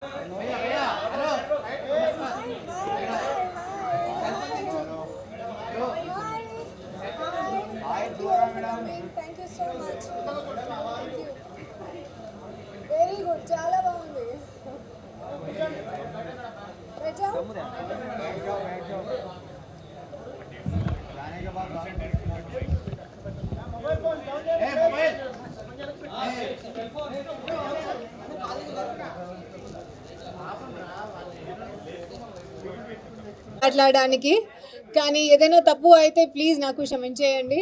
Thank you so much. Thank you. Very good. చాలా బాగుంది. Better? మాట్లాడడానికి కానీ ఏదైనా తప్పు అయితే ప్లీజ్ నాకు క్షమించేయండి.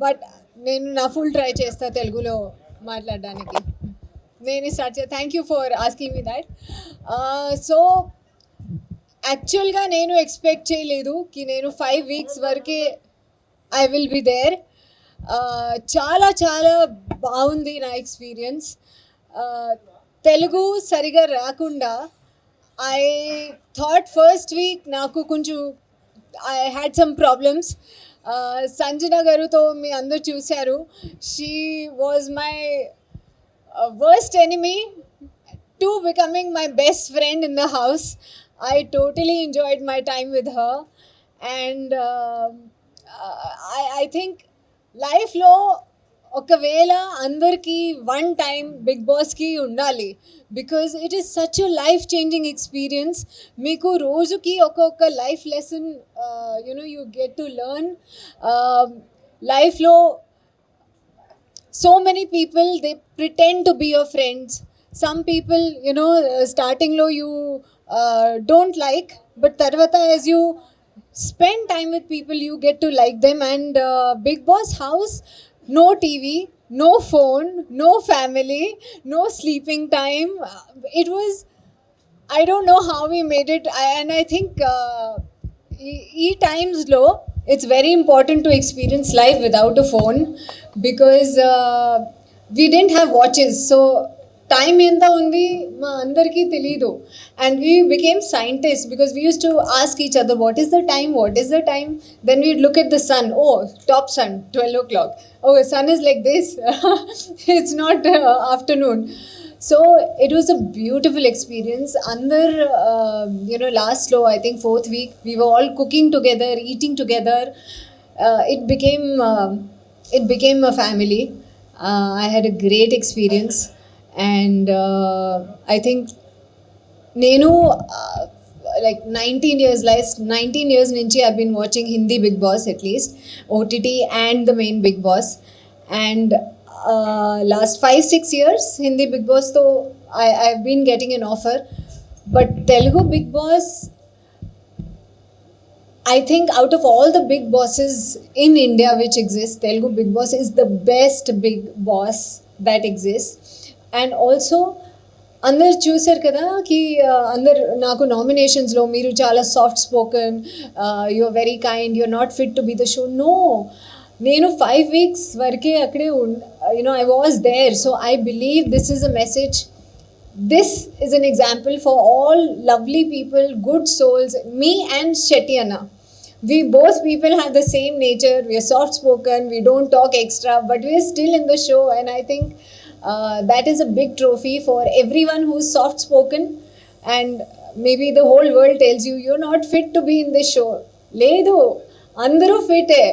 బట్ నేను నా ఫుల్ ట్రై చేస్తా తెలుగులో మాట్లాడడానికి. నేను start thank you for asking me that. So యాక్చువల్గా నేను ఎక్స్పెక్ట్ చేయలేదు కి నేను 5 వీక్స్ వరకే ఐ విల్ బి దేర్. చాలా చాలా బాగుంది నా ఎక్స్పీరియన్స్. తెలుగు సరిగా రాకుండా ఐ థాట్ ఫస్ట్ వీక్ నాకు కొంచెం I had some problems. Sanjana గారుతో మీ అందరు చూశారు. She was my worst enemy to becoming my best friend in the house. I totally enjoyed my time with her, and I think life lo ఒకవేళ అందరికీ one time big బాస్కి ఉండాలి, because it is such a life changing experience. మీకు రోజుకి ఒక్కొక్క life lesson you get to learn. లైఫ్లో so many people, they pretend to be your friends. Some people, starting low you don't like, but tarvata as you spend time with people you get to like them. And Big Boss house, no TV, no phone, no family, no sleeping time. It was, I don't know how we made it. And I think times low, it's very important to experience life without a phone, because we didn't have watches, so time enta undi ma andarki teliyadu. And we became scientists because we used to ask each other, what is the time? Then we'd look at the sun. Oh, top sun, 12 o'clock. Oh, the sun is like this. It's not afternoon. So it was a beautiful experience. Under last low, I think 4th week, we were all cooking together, eating together. It became a family. I had a great experience, and I think nenu like 19 years nunchi I've been watching Hindi Big Boss, at least OTT and the main Big Boss. And last 5-6 years Hindi Big Boss, so I've been getting an offer, but Telugu Big Boss, I think out of all the big bosses in India which exist, Telugu Big Boss is the best big boss that exists. And also అందరు చూసారు కదా కి అందరు నాకు నామినేషన్స్లో మీరు చాలా soft spoken, you're very kind, you're not fit to be the show. No, నేను 5 వీక్స్ వరకే అక్కడే I was there. So I believe this is a message. This is an example for all lovely people, good souls, me and Shetty Anna. We both people have the same nature. We are soft spoken, we don't talk extra, but we are still in the show. And I think that is a big trophy for everyone who's soft spoken. And maybe the whole world tells you you're not fit to be in this show. Ledu, అందరూ ఫిటే.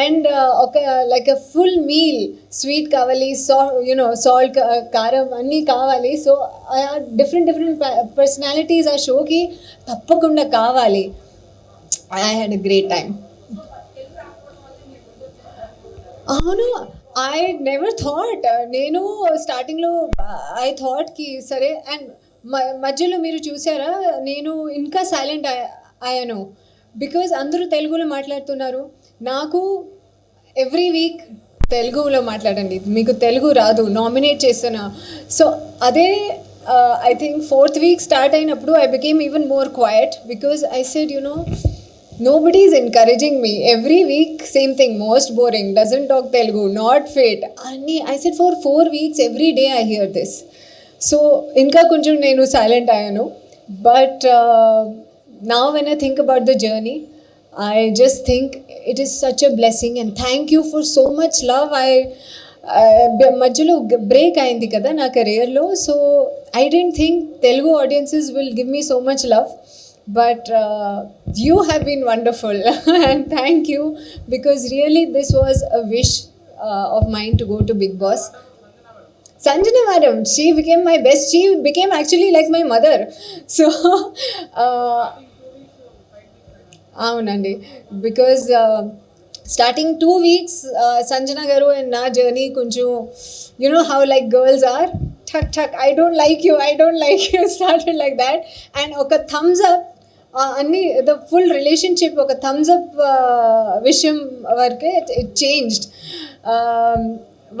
And ఒక like a full meal, sweet కావాలి, salt, కారం అన్నీ కావాలి. So different personalities ఆ షోకి తప్పకుండా కావాలి. I had a great time. అవును, ఐ నెవర్ థాట్. నేను స్టార్టింగ్లో ఐ థాట్కి సరే. అండ్ మధ్యలో మీరు చూసారా, నేను ఇంకా సైలెంట్ అయ్యాను, బికాజ్ అందరూ తెలుగులో మాట్లాడుతున్నారు. నాకు ఎవ్రీ వీక్ తెలుగులో మాట్లాడండి, మీకు తెలుగు రాదు, నామినేట్ చేస్తున్నా. సో అదే I think 4th week start అయినప్పుడు I became even more quiet, because I said nobody is encouraging me. Every week same thing, most boring, doesn't talk Telugu, not fit. I said for 4 weeks every day I hear this. So inka koncham nenu silent ayanu. But now when I think about the journey, I just think it is such a blessing, and thank you for so much love. మధ్యలో break అయింది కదా నా కెరియర్లో. So I don't think Telugu audiences will give me so much love, but you have been wonderful and thank you, because really this was a wish of mine to go to Big Boss. Sanjana madam, she became my best, she became actually like my mother. So అవునండి, because starting 2 weeks Sanjana garu and నా journey కొంచెం how like girls are, ఠక్ ఠక్, I don't like you, I don't like you, started like that. And ఒక thumbs up, అన్ని the full relationship ఒక thumbs up విషయం వరకే ఇట్ చేంజ్డ్.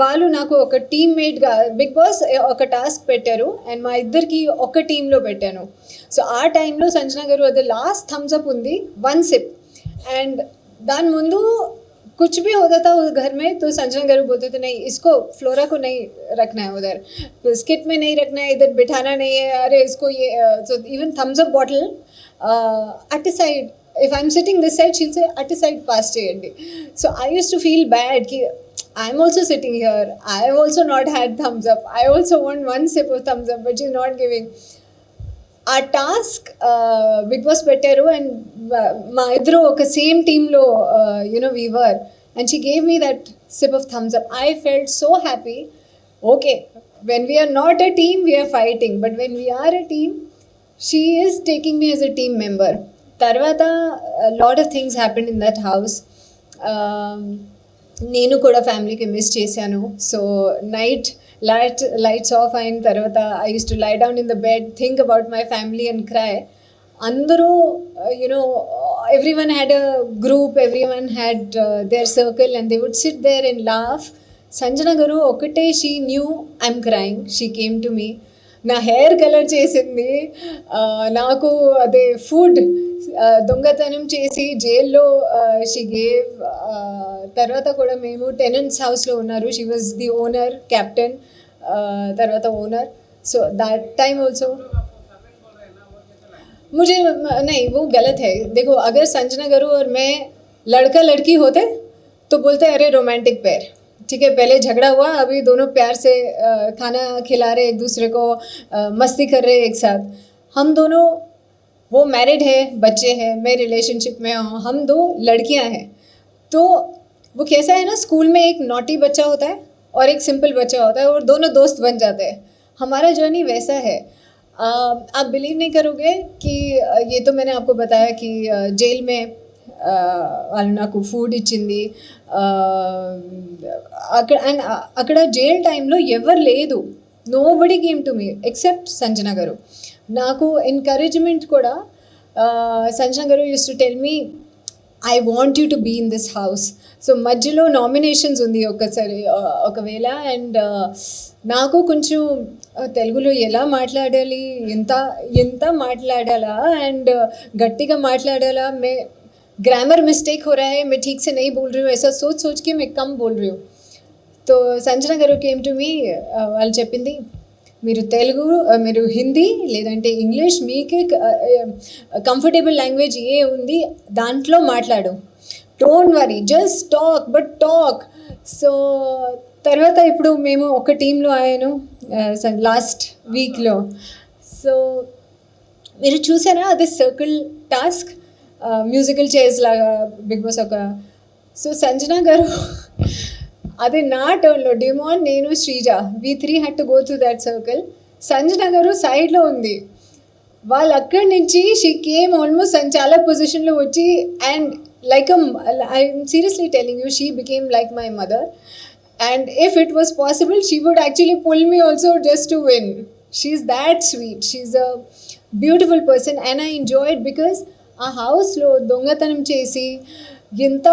వాళ్ళు నాకు ఒక టీమ్మేట్గా బిగ్ బాస్ ఒక టాస్క్ పెట్టారు అండ్ మా ఇద్దరికి ఒక టీంలో పెట్టాను. సో ఆ టైంలో సంజన గారు అది లాస్ట్ థమ్స్ అప్ ఉంది, 1 sip, అండ్ దాని ముందు कुछ भी होता था उस घर में तो संजना गारू बोलते थे नहीं इसको फ्लोरा को नहीं रखना है उधर, स्किट में नहीं रखना है, इधर बिठाना नहीं है, अरे इसको ये. So even thumbs up bottle at the side, if I'm sitting this side she'll say at the side pass cheyandi. So I used to feel bad ki I'm also sitting here, I have also not had thumbs up, I also want 1 sip of thumbs up, but she's not giving. ఆ task big boss పెట్టారు and మా ఇద్దరు ఒక same టీంలో we were, and she gave me that sip of thumbs up. I felt so happy. Okay, when we are not a team we are fighting, but when we are a team she is taking me as a team member. తర్వాత lot of things happened in that house. నేను కూడా ఫ్యామిలీకి miss చేశాను. So lights off అయిన తర్వాత I use to lie down in the bed, think about my family and cry. అందరూ everyone had a group, everyone had their circle and they would sit there and laugh. Sanjana garu okate, she knew I'm crying, she came to me, నా hair colour చేసింది, నాకు అదే food దొంగతనం చేసి జైల్లో she gave. తర్వాత కూడా మేము టెనెంట్స్ హౌస్లో ఉన్నారు, she was the owner, captain, తర్వాత owner. So that time also मुझे नहीं, वो गलत है. देखो अगर संजना गारू और मैं लड़का लड़की होते तो बोलते अरे रोमांटिक पेयर, ठीक है, पहले झगड़ा हुआ, अभी दोनों प्यार से खाना खिला रहे एक दूसरे को, मस्ती कर रहे एक साथ. हम दोनों, वो मैरिड है, बच्चे हैं, मैं रिलेशनशिप में हूँ, हम 2 लड़कियाँ हैं. तो वो कैसा है ना, स्कूल में एक नॉटी बच्चा होता है और एक सिंपल बच्चा होता है और दोनों दोस्त बन जाते हैं. हमारा जर्नी वैसा है. आप बिलीव नहीं करोगे कि ये तो मैंने आपको बताया कि जेल में వాళ్ళు నాకు ఫుడ్ ఇచ్చింది. అండ్ అక్కడ జైల్ టైంలో ఎవరు లేదు, nobody came to me except Sanjana గారు. నాకు ఎంకరేజ్మెంట్ కూడా Sanjana garu use to tell me I want you to be in this house. So మధ్యలో నామినేషన్స్ ఉంది ఒకవేళ, అండ్ నాకు కొంచెం తెలుగులో ఎలా మాట్లాడాలి, ఎంత మాట్లాడాలా అండ్ గట్టిగా మాట్లాడాలా, ग्रामर मिस्टेक हो रहा है, मैं ठीक से नहीं बोल रही हूँ, ऐसा सोच के मैं कम बोल रही हूँ. तो సంజన గారు కేమ్ టు మీ, వాళ్ళు చెప్పింది మీరు తెలుగు, మీరు హిందీ లేదంటే ఇంగ్లీష్, మీకే కంఫర్టబుల్ లాంగ్వేజ్ ఏ ఉంది దాంట్లో మాట్లాడు, don't worry, just talk, but talk. So తర్వాత ఇప్పుడు మేము ఒక టీంలో అయ్యాను లాస్ట్ వీక్లో. సో మీరు చూసారా అది సర్కిల్ టాస్క్, మ్యూజికల్ చైర్స్ లాగా బిగ్ బాస్ ఒక. సో సంజన గారు అది నా టర్న్లో, డిమాన్, నేను, Sreeja, we 3 had to go through that circle. Sanjana గారు సైడ్లో ఉంది, వాళ్ళు అక్కడి నుంచి షీ కేమ్ ఆల్మోస్ట్ చాలా పొజిషన్లో వచ్చి, and like I'm seriously telling you, she became like my mother. And if it was possible she would actually pull me also just to win. She's that sweet, she's a beautiful person and I enjoyed. Because ఆ హౌస్లో దొంగతనం చేసి ఎంత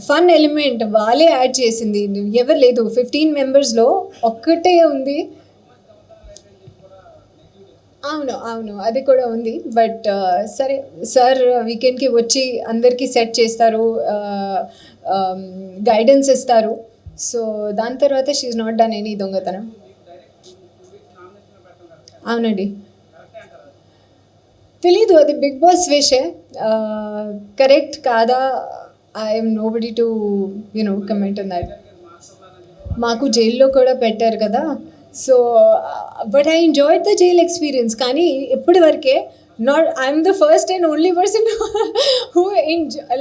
fun element వాళ్ళే add చేసింది, ఎవరు లేదు. 15 మెంబర్స్లో ఒక్కటే ఉంది. అవును అది కూడా ఉంది. బట్ సరే, సార్ వీకెండ్కి వచ్చి అందరికీ సెట్ చేస్తారు, గైడెన్స్ ఇస్తారు. సో దాని తర్వాత she is not done any దొంగతనం. అవునండి, తెలీదు, అది బిగ్ బాస్ విషే, కరెక్ట్ కాదా, I'm nobody to comment on that. మాకు జైల్లో కూడా పెట్టారు కదా. So but I enjoyed the jail experience. కానీ ఇప్పటి వరకే not I'm the first and only person who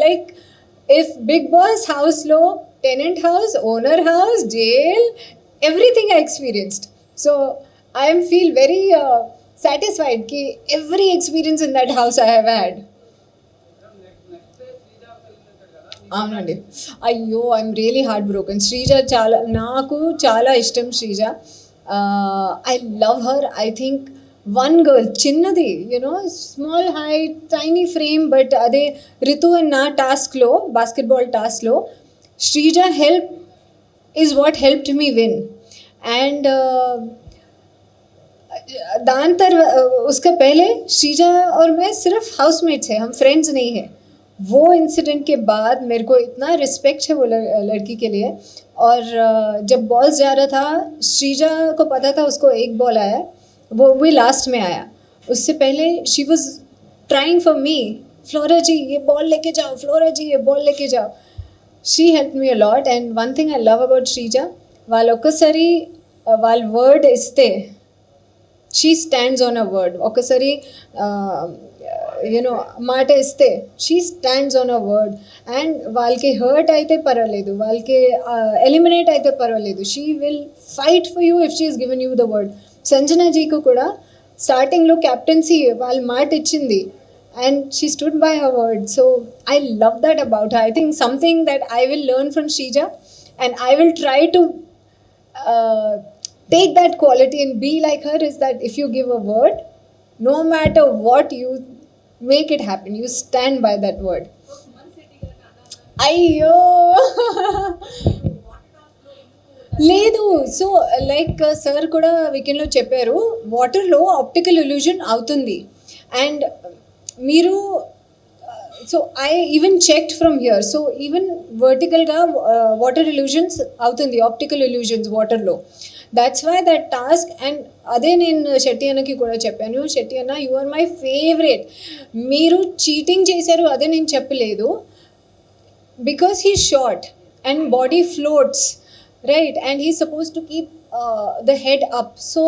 like if big boss హౌస్లో tenant house, owner house, jail, everything I experienced. So I am feel very satisfied ki every experience in that house I have had. అవునండి. అయ్యో, I'm really heart broken. Sreeja చాలా, నాకు చాలా ఇష్టం Sreeja. I love her. I think one girl, చిన్నది, you know, small height, tiny frame, but అదే Ritu and నా టాస్క్లో, బాస్కెట్బాల్ టాస్క్లో Sreeja help is what helped me win. And दान तर उसका पहले श्रीजा और मैं सिर्फ हाउसमेट्स हैं, हम फ्रेंड्स नहीं हैं. वो इंसिडेंट के बाद मेरे को इतना रिस्पेक्ट है वो लड़की के लिए. और जब बॉल्स जा रहा था, श्रीजा को पता था उसको एक बॉल आया, वो भी लास्ट में आया. उससे पहले she was trying for me, Flora ji ये बॉल लेके जाओ, फ्लोरा जी ये बॉल लेके जाओ. She help me a lot. And one thing I love about Sreeja, వాళ్ళు ఒక్కసారి వాళ్ళ వర్డ్ ఇస్తే she stands on a word. ఒకసారి యూనో మాట ఇస్తే she stands on a word. And వాళ్ళకి హర్ట్ అయితే పర్వాలేదు, వాళ్ళకి ఎలిమినేట్ అయితే పర్వాలేదు, she will fight for you if she is given you the word. సంజనాజీకి కూడా స్టార్టింగ్లో క్యాప్టెన్సీ వాళ్ళ మాట ఇచ్చింది and she stood by her word. So I love that about her. I think something that I will learn from Shrija, and I will try to take that quality and be like her, is that if you give a word, no matter what, you make it happen, you stand by that word. అయ్యో లేదు. So like sir కూడా వీకెండ్లో చెప్పారు, వాటర్లో optical illusion అవుతుంది. And మీరు, so I even checked from here, so even వర్టికల్గా water illusions అవుతుంది, ఆప్టికల్ ఇల్యూజన్స్ వాటర్లో. That's why that task. And అదే నేను శెట్టి అన్నకి కూడా చెప్పాను, శెట్టి అన్న యు ఆర్ మై ఫేవరెట్. మీరు చీటింగ్ చేశారు అదే నేను చెప్పలేదు, because he short and body floats, right, and he suppose to keep the head up. So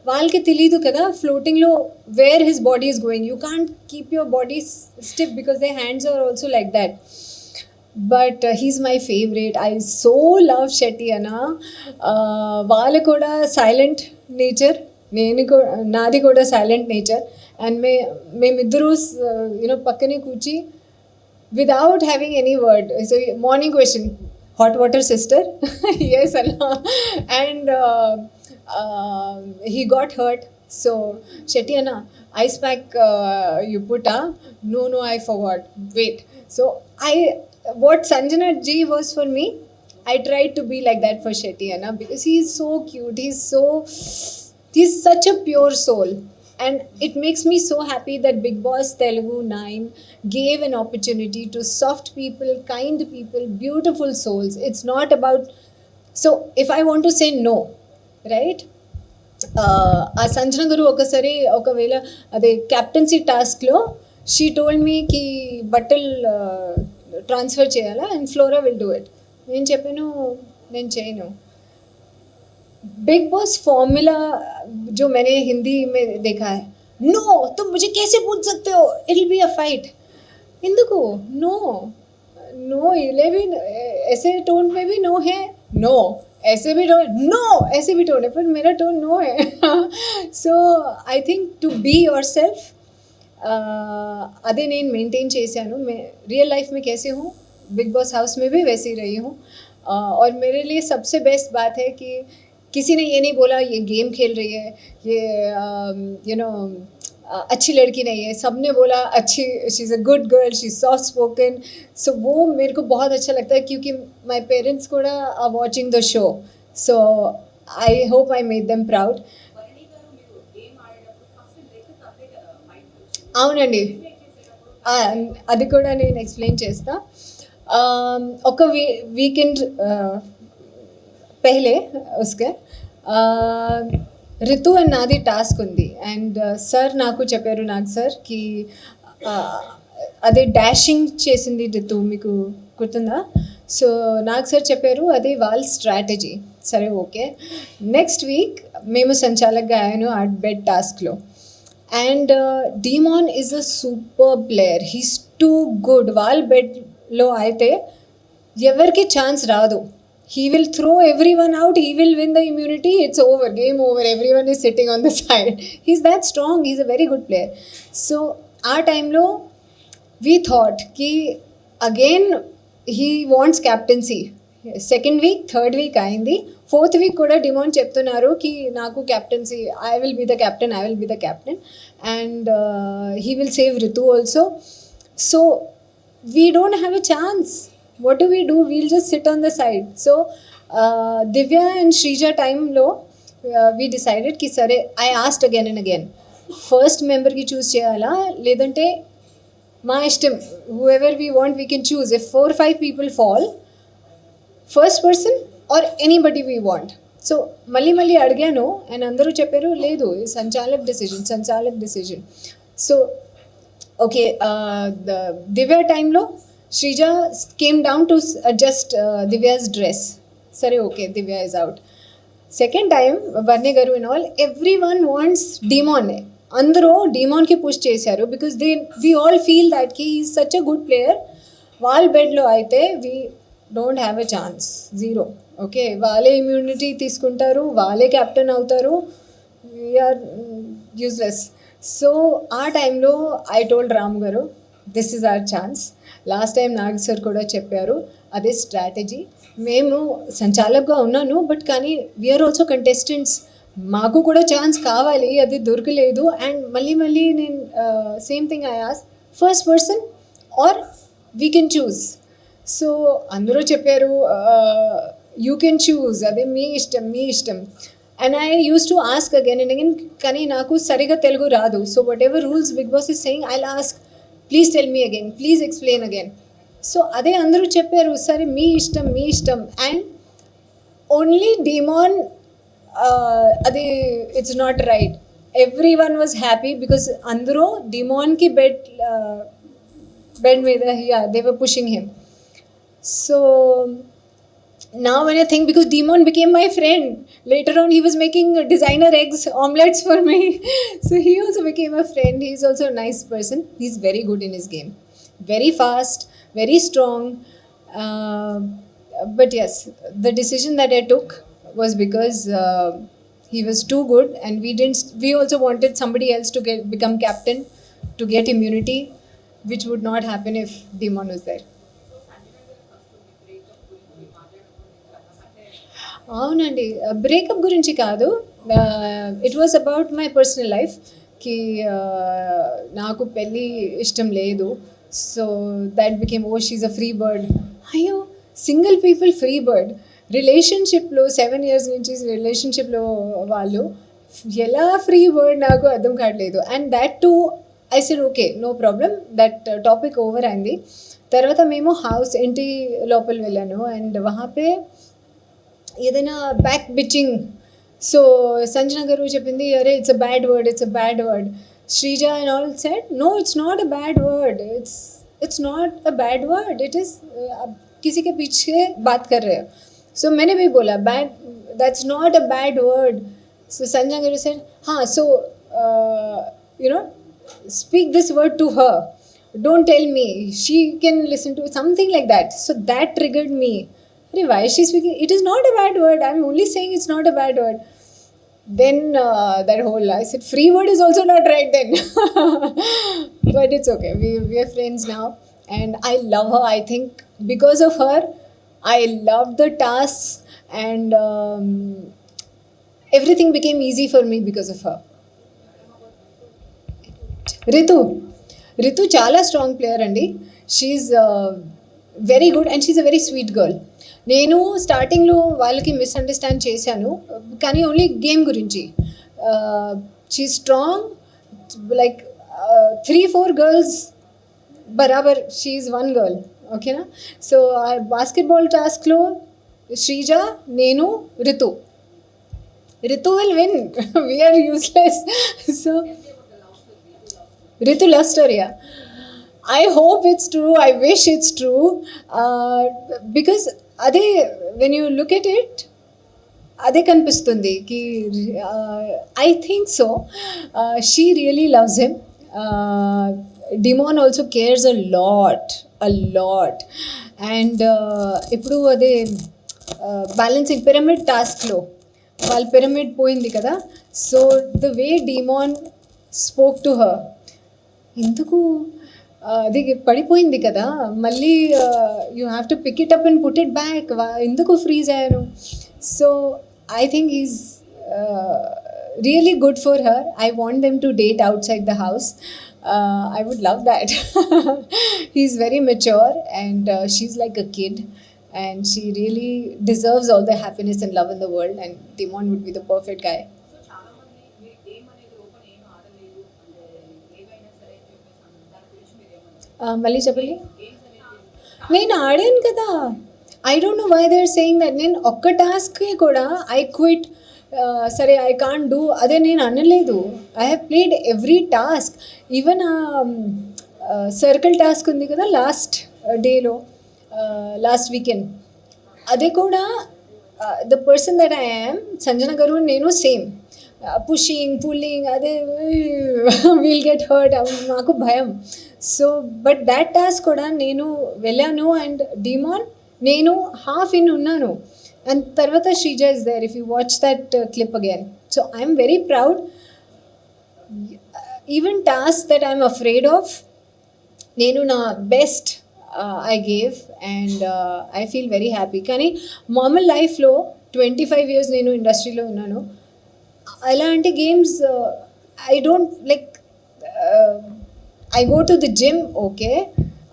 వాళ్ళకి తెలీదు కదా ఫ్లోటింగ్లో where his body is going. You can't keep your body stiff because they hands are also like that. But he's my favourite. I so love Shetty అన్న. వాళ్ళు కూడా silent nature, నేను కూడా, నాది కూడా సైలెంట్ నేచర్. అండ్ మేమిద్దరూ యూనో పక్కనే కూర్చి without having any word. So morning question, hot water sister? Yes అన్న. And he got hurt, so Shetty Anna, ice pack you put, no I forgot, wait. So what Sanjana ji was for me, I tried to be like that for Shetty Anna, because he is so cute, he's such a pure soul. And it makes me so happy that Big Boss Telugu 9 gave an opportunity to soft people, kind people, beautiful souls. It's not about, so if I want to say no, right, ఆ సంజన గారు ఒకసారి ఒకవేళ అదే captaincy టాస్క్లో she told me కి బట్టలు transfer చేయాలా and flora will do it. నేను చెప్పాను నేను చేయను. बिग बॉस फॉर्मूला जो मैंने हिंदी में देखा है, नो तुम मुझे कैसे पूछ सकते हो, it will be a fight. इंदुको नो नो, ये भी ऐसे टोन में भी नो है, नो ऐसे भी टोन, नो ऐसे भी टोन है, पर मेरा टोन नो है. So I think to be yourself, अदे నేను మెయింటైన్ చేశాను. मैं रियल लाइफ में कैसे हूँ, बिग बॉस हाउस में भी वैसे ही रही हूँ. और मेरे लिए सबसे बेस्ट बात है कि किसी ने ये नहीं बोला ये गेम खेल रही है, ये यू नो अच्छी लड़की नहीं है. सब ने बोला अच्छी, she is a good girl, she is soft spoken. So वो मेरे को बहुत अच्छा लगता है, क्योंकि माई पेरेंट्स को are watching the show. So I hope I made them proud. అవునండి, అది కూడా నేను ఎక్స్ప్లెయిన్ చేస్తా. ఒక వీకెండ్ पहले उसके రితు అండ్ నాది టాస్క్ ఉంది. అండ్ సార్ నాకు చెప్పారు, నాగ్ సార్, కి అదే డాషింగ్ చేసింది రితు, మీకు గుర్తుందా? సో నాగ్ సార్ చెప్పారు అది వాళ్ళ స్ట్రాటజీ. సరే ఓకే. నెక్స్ట్ వీక్ మేము సంచాలక్గా అయ్యాను ఆ బెడ్ టాస్క్లో. And demon is a super player, he's too good. వాళ్ళ బెడ్లో అయితే ఎవరికి ఛాన్స్ రాదు. He will throw everyone out, he will win the immunity, it's over, game over, everyone is sitting on the side. He's that strong, he's a very good player. So our time lo we thought ki again he wants captaincy. Second week, third week ayindi, fourth week kuda demand cheptunnaru ki naku captaincy, I will be the captain, I will be the captain, and he will save Ritu also. So we don't have a chance. What do? We'll just sit on the side. So Divya and Shrija time lo we decided ki sare, I asked again and again, first member ki choose cheyala ledante మా ఇష్టం, whoever we want we can choose. If 4 or 5 people fall, first person or anybody we want. So మళ్ళీ అడిగాను and అందరూ చెప్పారు లేదు, సంచాలక్ decision. So okay, the Divya టైంలో Sreeja came down to adjust Divya's dress. సరే okay, Divya is out. Second time Varni garu and all every one wants Demon. అందరూ డీమాన్కి పుష్ చేశారు because we all feel that కి is such a good player. వాళ్ళ బెడ్లో అయితే we don't have a chance, zero. Okay, వాళ్ళే immunity తీసుకుంటారు, వాళ్ళే కెప్టెన్ అవుతారు, వీఆర్ యూజ్లెస్. సో ఆ టైంలో ఐ టోల్డ్ రామ్ గారు, this is our chance. Last time Nag sir కూడా చెప్పారు అదే స్ట్రాటజీ. మేము సంచాలకుగా ఉన్నాను బట్ కానీ వీఆర్ ఆల్సో కంటెస్టెంట్స్, మాకు కూడా ఛాన్స్ కావాలి, అది దొరకలేదు. అండ్ మళ్ళీ నేను same thing I ask, first person or we can choose. So అందరూ చెప్పారు యూ కెన్ చూస్, అదే మీ ఇష్టం. And I use to ask again and again, కానీ నాకు సరిగా తెలుగు రాదు. So whatever rules Big Boss is saying I will ask, please tell me again, please explain again. So అదే అందరూ చెప్పారు సరే మీ ఇష్టం. అండ్ ఓన్లీ డీమాన్ అది it's not right. Every one was happy because అందరూ డిమాన్కి బెడ్ మీద they were pushing him. So now when I think, because Demon became my friend, later on he was making designer eggs omelets for me. So he also became a friend. He's also a nice person. He's very good in his game, very fast, very strong. But yes, the decision that I took was because he was too good, and we also wanted somebody else to become captain to get immunity, which would not happen if Demon was there. అవునండి, breakup గురించి కాదు, it was about my personal life. కి నాకు పెళ్ళి ఇష్టం లేదు. So that became she's a free bird. అయ్యో, single people free bird. రిలేషన్షిప్లో 7 years నుంచి రిలేషన్షిప్లో వాళ్ళు ఎలా ఫ్రీ బర్డ్ నాకు అర్థం కావట్లేదు. And that too I said okay, no problem, that topic over అయింది. తర్వాత మేము ఇంటి లోపల వెళ్ళాను అండ్ వహాపే ఏదైనా బ్యాక్ బిచ్చింగ్. సో సంజన గారు చెప్పింది అరే it's a bad word. Sreeja and all said no, it's not a bad word, it's not a bad word, it is किसी के पीछे बात कर रहे हो. सो मैंने भी बोला bad, that's not a bad word. So Sanjana garu said हाँ, so you know speak this word to her, don't tell me, she can listen to something like that. So that triggered me. Why is she speaking? It is not a bad word. I'm only saying it's not a bad word. Then that whole, I said, free word is also not right then. But it's okay. We are friends now. And I love her. I think because of her, I loved the tasks. And everything became easy for me because of her. Ritu chala strong player andi. She's very good and she's a very sweet girl. నేను స్టార్టింగ్లో వాళ్ళకి misunderstand చేశాను కానీ only game గురించి. She strong, like 3-4 girls బరాబర్, she is 1 girl. ఓకేనా? So basketball టాస్క్లో శ్రీజ, నేను, Ritu will win. We're useless. So Ritu love స్టోరీయా? I hope it's true. I wish it's true. Because when you look at it, అదే కనిపిస్తుంది కి I think so she really loves him. Demon also cares a lot and ఇప్పుడు అదే balancing pyramid టాస్క్లో వాళ్ళ pyramid పోయింది కదా, so the way Demon spoke to her, ఎందుకు అది పడిపోయింది కదా మళ్ళీ you have to pick it up and put it back, ఎందుకు ఫ్రీజ్ అయ్యాను. So I think is really good for her. I want them to date outside the house. I would love that. He's very mature and she's like a kid and she really deserves all the happiness and love in the world, and Timon would be the perfect guy. మళ్ళీ చెప్పండి. నేను ఆడాను కదా, I don't know why they are saying that. నేను ఒక్క టాస్క్కి కూడా I quit, సరే ఐ కాంట్ డూ అదే నేను అనలేదు. I have played every task. Even circle task ఉంది కదా లాస్ట్ డేలో, లాస్ట్ వీకెండ్, అదే కూడా the person that I am, Sanjana గారు నేను సేమ్ పుషింగ్ పుల్లింగ్, అదే వీల్ గెట్ హర్ట్, నాకు భయం. సో బట్ దాట్ టాస్క్ కూడా నేను వెళ్ళాను అండ్ డిమాన్ నేను హాఫ్ ఇన్ ఉన్నాను. అండ్ తర్వాత Sreeja is there, if you watch that clip again. So I'm very proud. Even task that I'm afraid of, నేను నా best I gave and I feel very happy. కానీ మామూలు లైఫ్లో 25 years నేను ఇండస్ట్రీలో ఉన్నాను. అలాంటి games I don't like. I go to the gym, okay,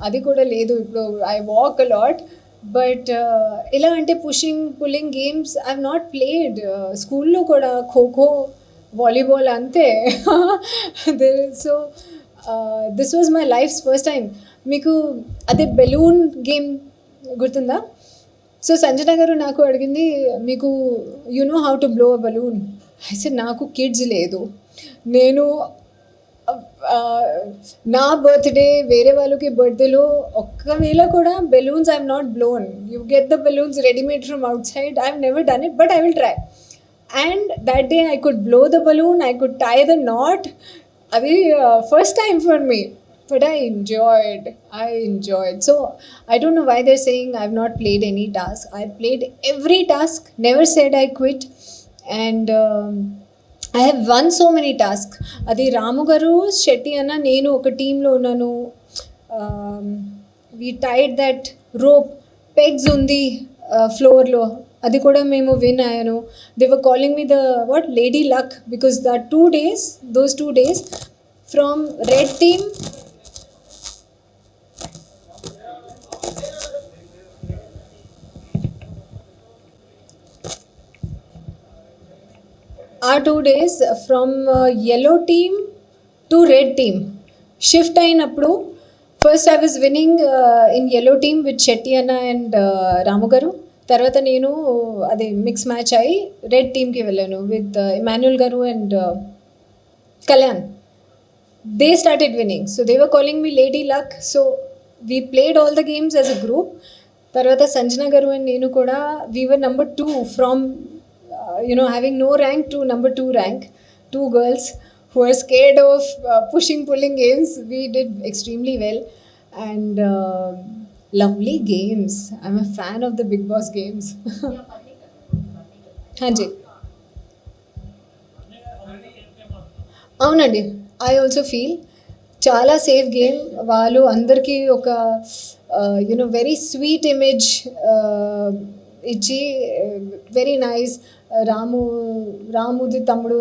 అది కూడా లేదు ఇప్పుడు. I walk a lot, but ఎలా అంటే pushing pulling games I have not played. స్కూల్లో కూడా ఖోఖో వాలీబాల్ అంతే. So this was my life's first time. మీకు అదే బెలూన్ గేమ్ గుర్తుందా? సో సంజన గారు నాకు అడిగింది, మీకు you know how to blow a balloon. అయితే నాకు కిడ్స్ లేదు, నేను నా బర్త్డే వేరే వాళ్ళకి బర్త్డేలో ఒక్కవేళ కూడా balloons I'm not blown. You get the balloons readymade from outside. I have never done it, but I will try. And that day I could blow the balloon, I could tie the knot. అది first time for me, but I enjoyed. So I don't know why they're saying I've not played any task. I've played every task, never said I quit, and I have won so many tasks. Adi Ramu garu Shetty anna nenu oka team lo unnanu. We tied that rope, pegs undi floor lo, అది కూడా మేము win అయ్యాను. They were calling me the lady luck, because those 2 days from red team, ఆ 2 days from yellow team to red team shift అయినప్పుడు, first I was winning in yellow team with Shetty అన్న and రాము గారు. తర్వాత నేను అదే mix match అయ్యి red టీమ్కి వెళ్ళాను విత్ ఇమాన్యుల్ గారు and Kalyan. They started winnowing, so they were calling me lady luck. So we played all the games as a group. తర్వాత సంజన గారు అండ్ నేను కూడా we were number 2 from having no rank to number 2 rank. 2 girls who are scared of pushing pulling games. We did extremely well and lovely games. I'm a fan of the Bigg Boss games. Hanji, అవునండి, I also feel చాలా safe game. వాళ్ళు అందరికీ ఒక very sweet image ఇచ్చి, very nice. రాముది తమ్ముడు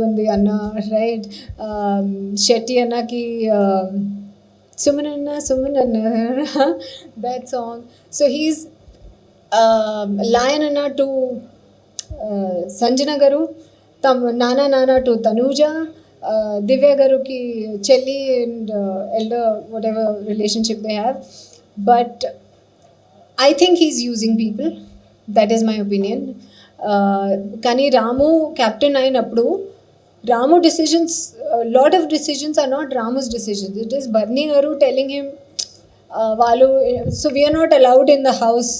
ఉంది అన్న, right? Shetty అన్నకి సుమన్ అన్న that song. So he's Lion Anna to Sanjana garu, Nana to Tanuja, Divya garu ki Chelli and elder, whatever relationship they have. But I think he's using people. That is my opinion. Kani Ramu captain అయినప్పుడు Ramu decisions, a lot of decisions are not Ramu's decisions. It is Barni garu telling him, వాళ్ళు, so we're not allowed in the house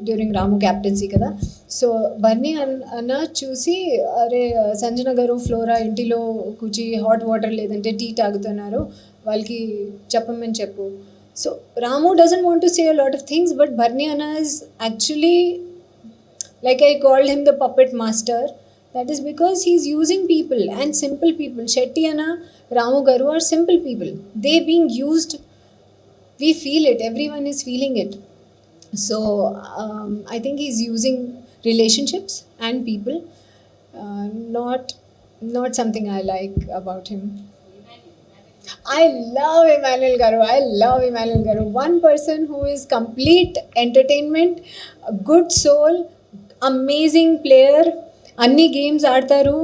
during Ramu captaincy కదా. So Bunny అన్న చూసి, అరే సంజన గారు flora ఇంటిలో కూర్చి hot water లేదంటే టీ తాగుతున్నారు, వాళ్ళకి చెప్పమని చెప్పు. So Ramu doesn't want to say a lot of things, but Bunny అన్న is actually, like I called him the puppet master. That is because he's using people and simple people. Shetty Anna, Ramu Garu are simple people. They being used, we feel it. Everyone is feeling it. So I think he's using relationships and people. Uh, not not something I like about him. I love Emmanuel Garu. I love Emmanuel Garu. One person who is complete entertainment, a good soul, amazing player, అన్ని games ఆడతారు.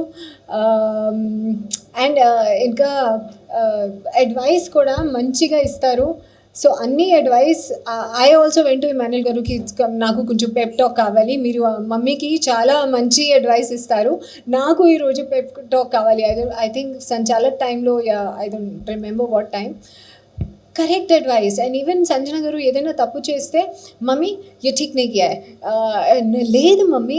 And ఇంకా advice కూడా మంచిగా ఇస్తారు. So అన్ని advice, I also went to Emmanuel గారుకి, నాకు కొంచెం పెప్ టాక్ కావాలి, మీరు మమ్మీకి చాలా మంచి అడ్వైస్ ఇస్తారు, నాకు ఈరోజు పెప్ టాక్ కావాలి. ఐ థింక్ సంచాలక్ టైంలో, I don't remember what time, correct advice. And even Sanjana గారు ఏదైనా తప్పు చేస్తే, మమ్మీ ఏ ఠీక్ నీ కియా హై, లేదు మమ్మీ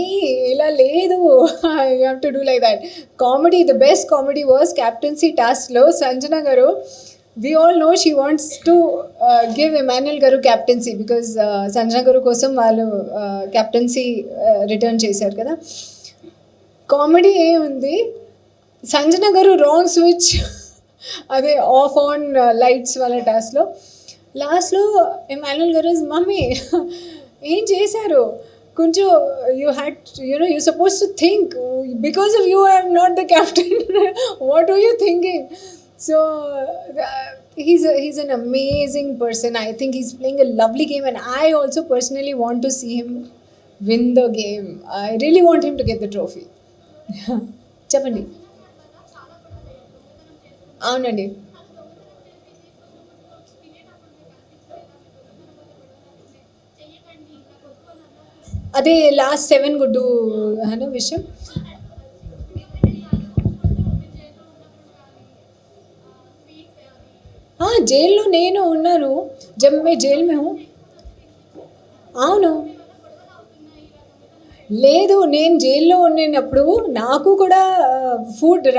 ఇలా లేదు, you have to do like that. Comedy, the best comedy was captaincy టాస్క్లో సంజన గారు, we all know she wants to give Emmanuel Garu captaincy because Sanjana గారు కోసం వాళ్ళు క్యాప్టెన్సీ రిటర్న్ చేశారు కదా. కామెడీ ఏముంది, సంజన గారు రాంగ్ స్విచ్, అదే ఆఫ్ ఆన్ లైట్స్ వాళ్ళ టాస్క్లో, లాస్ట్లో ఎమాన్యుయల్ గారు, మమ్మీ ఏం చేశారు, కొంచెం you had, you know you suppose to think, because of you I'm not the captain, what are you thinking. So he's an amazing person. I think he's playing a lovely game, and I also personally want to see him win the game. I really want him to get the trophy. చెప్పండి. అవునండి. అదే last 7 గుడ్డు అనే విషయం. జైల్లో నేను ఉన్నాను, జబ్ మే jail May who. అవును, లేదు, నేను జైల్లో ఉన్నప్పుడు నాకు కూడా ఫుడ్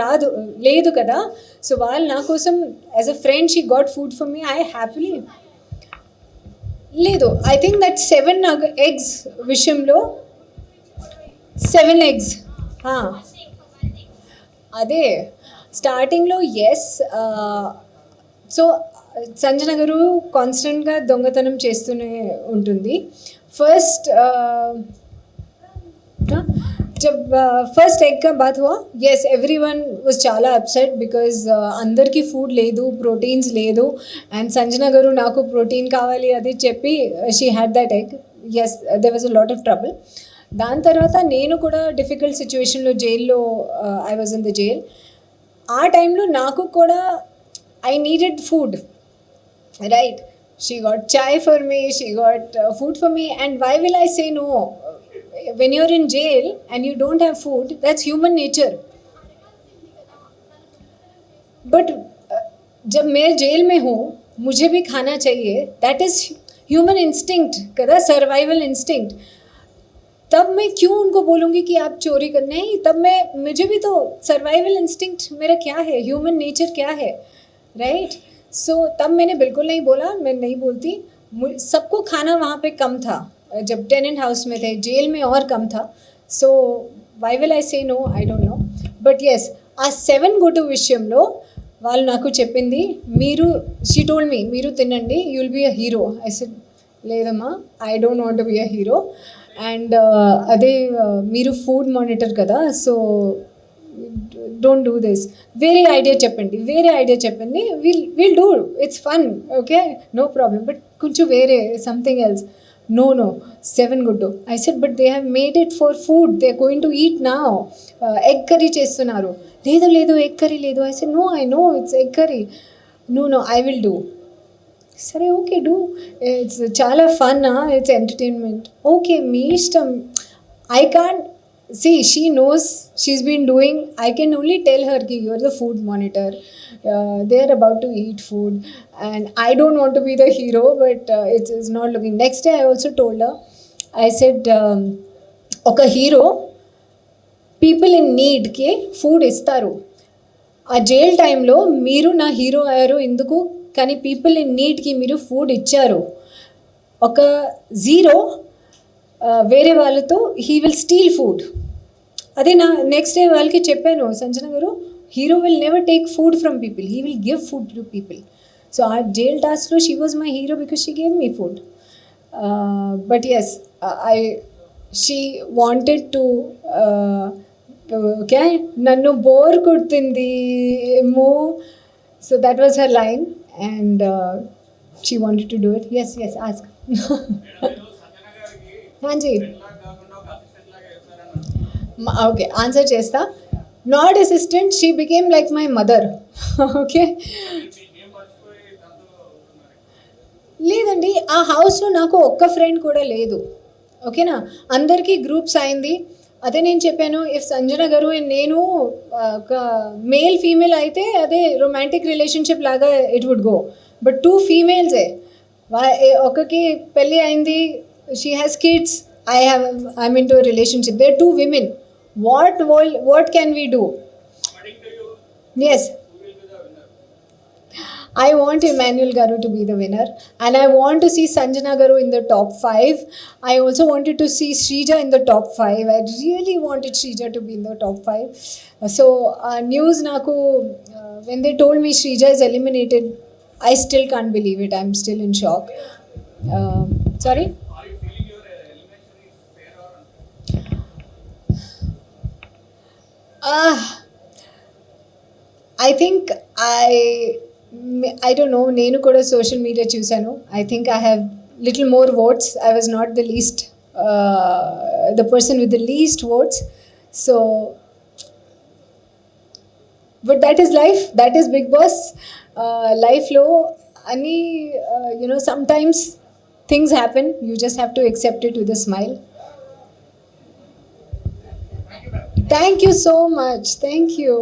లేదు కదా. సో వాళ్ళు నా కోసం, as a friend, she got food for me, I happily. లేదు, ఐ థింక్ దట్ 7 eggs విషయంలో 7 eggs. అదే స్టార్టింగ్లో ఎస్. సో సంజన గారు కాన్స్టెంట్గా దొంగతనం చేస్తూనే ఉంటుంది. ఫస్ట్ जब फर्स्ट एग का बात हुआ, yes everyone was చాలా upset because అందరికీ ఫుడ్ లేదు, ప్రోటీన్స్ లేదు, అండ్ సంజన గారు నాకు ప్రోటీన్ కావాలి అది చెప్పి she had that egg. Yes, there was a lot of trouble. దాని తర్వాత నేను కూడా డిఫికల్ట్ సిచ్యువేషన్లో జైల్లో, I was in the jail. ఆ టైంలో నాకు కూడా I needed food, right? She got chai for me, she got food for me, and why will I say no? When you're in jail and you don't have food, that's human nature. But जब मैं jail में हूँ, मुझे भी खाना चाहिए, that is human instinct, कदा survival instinct. तब मैं क्यों उनको बोलूँगी कि आप चोरी कर, नहीं, तब मुझे भी तो सर्वाइवल इंस्टिंक्ट मेरा क्या है, ह्यूमन नेचर क्या है, राइट? सो तब मैंने बिल्कुल नहीं बोला, मैं नहीं बोलती. सबको खाना वहाँ पे कम था, जब टेनेंट हाउस में थे, जेल में और कम था. So why will I say no, I don't know. But yes, ఆ 7 గుడ్డు విషయంలో వాళ్ళు నాకు చెప్పింది, మీరు, షీ టోల్డ్ మీ, మీరు తినండి, you will be a hero. I said లేదమ్మా, I don't want to be a hero. And అదే మీరు ఫుడ్ మానిటర్ కదా, సో డోంట్ డూ దిస్, వేరే ఐడియా చెప్పండి, వేరే ఐడియా చెప్పండి, will do, it's fun, okay, no problem, but కొంచెం వేరే సంథింగ్ ఎల్స్. No, 7 గుడ్డు. I said, but they have made it for food. They're going to eat now. Egg curry చేస్తున్నారు. లేదు egg curry లేదు. I said, no, I know it's egg curry. No, I will do. సరే, okay, do, it's చాలా fun, it's entertainment. Okay, మీ ఇష్టం. I can't, See, she knows she's been doing. I can only tell her ki you're the food monitor. They're about to eat food, and I don't want to be the hero, but it's not looking. Next day, I also told her. I said, "Oka hero, people in need ke food ఇస్తారు. ఆ jail టైంలో మీరు నా hero అయ్యారు ఎందుకు, కానీ people in నీడ్కి మీరు food ఇచ్చారు. ఒక జీరో వేరే వాళ్ళతో హీ విల్ స్టీల్ ఫుడ్. అదే నా నెక్స్ట్ డే వాళ్ళకి చెప్పాను, Sanjana garu, hero will never take food from people, he will give food to people. So ఆ జైల్ టాస్క్లో she was my hero because she gave me food. But yes, I she wanted to okay నన్ను బోర్ కొడుతుంది ఏమో. So that was her line and she wanted to do it. Yes yes ask. హాంజీ okay answer చేస్తా. Not assistant, she became like my mother. Okay లేదండి, ఆ హౌస్లో నాకు ఒక్క ఫ్రెండ్ కూడా లేదు. ఓకేనా, అందరికీ గ్రూప్స్ అయింది. అదే నేను చెప్పాను, ఇఫ్ సంజన గారు నేను ఒక మేల్ ఫీమేల్ అయితే అదే రొమాంటిక్ రిలేషన్షిప్ లాగా it would go. But two ఫీమేల్సే, ఒకకి పెళ్ళి అయింది, she has kids, I'm into relationship, they are two women. What can we do? Yes, I want Emmanuel Garu to be the winner, and I want to see Sanjana Garu in the top 5. I also wanted to see Shrija in the top 5. I really wanted Shrija to be in the top 5. So news naku, when they told me Shrija is eliminated, I still can't believe it. I'm still in shock. Sorry? Are you feeling your elimination is fair or unfair? I think I don't know, నేను కూడా social media చూశాను. I think I have little more votes. I was not the least, the person with the least votes. So but that is life, that is Bigg Boss. లైఫ్లో అన్నీ you know sometimes things happen, you just have to accept it with a smile. Thank you so much. Thank you.